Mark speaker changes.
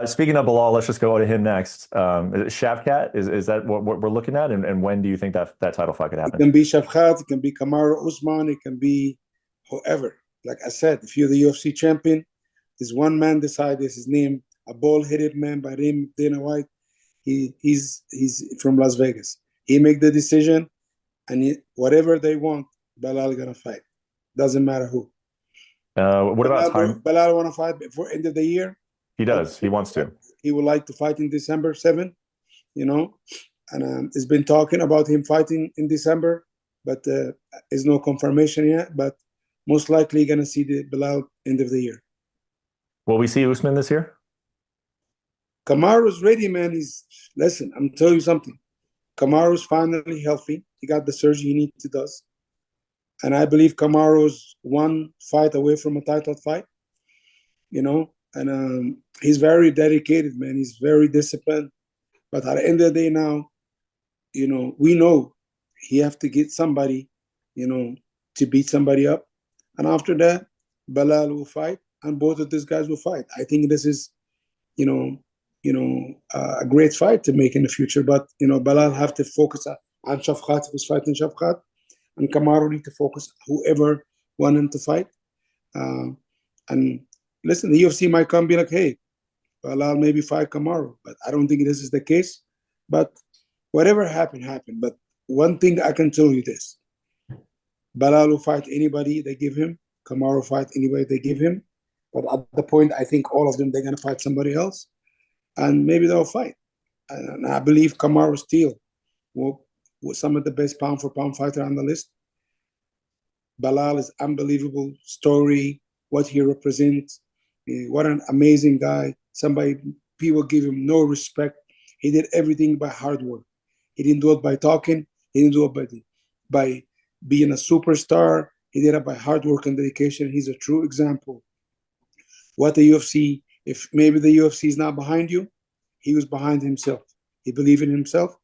Speaker 1: Speaking of Belal, let's just go to him next. Shafkat, is that what we're looking at? And when do you think that title fight could happen?
Speaker 2: It can be Shafkat, it can be Kamara Usman, it can be whoever. Like I said, if you're the UFC champion, there's one man decide his name, a bald-headed man by name Dana White. He's from Las Vegas. He make the decision, and whatever they want, Belal gonna fight. Doesn't matter who.
Speaker 1: What about time?
Speaker 2: Belal want to fight before end of the year.
Speaker 1: He does. He wants to.
Speaker 2: He would like to fight in December 7, and it's been talking about him fighting in December, but there's no confirmation yet. But most likely gonna see the Belal end of the year.
Speaker 1: Will we see Usman this year?
Speaker 2: Kamaru's ready, man. Listen, I'm telling you something. Kamaru's finally healthy. He got the surgery he needs to do. And I believe Kamaru's one fight away from a title fight, and he's very dedicated, man. He's very disciplined. But at the end of the day now, we know he have to get somebody, to beat somebody up. And after that, Belal will fight, and both of these guys will fight. I think this is, a great fight to make in the future. But, Belal have to focus on Shafkat, who's fighting Shafkat. And Kamaru need to focus whoever want him to fight. And listen, the UFC might come be like, hey, Belal maybe fight Kamaru. But I don't think this is the case. But whatever happened. But one thing I can tell you this. Belal will fight anybody they give him. Kamaru will fight anybody they give him. But at the point, I think all of them, they're going to fight somebody else. And maybe they'll fight. And I believe Kamaru still will some of the best pound-for-pound fighter on the list. Belal is unbelievable story, what he represents. What an amazing guy. People give him no respect. He did everything by hard work. He didn't do it by talking. He didn't do it by being a superstar. He did it by hard work and dedication. He's a true example. What the UFC, if maybe the UFC is not behind you, he was behind himself. He believed in himself.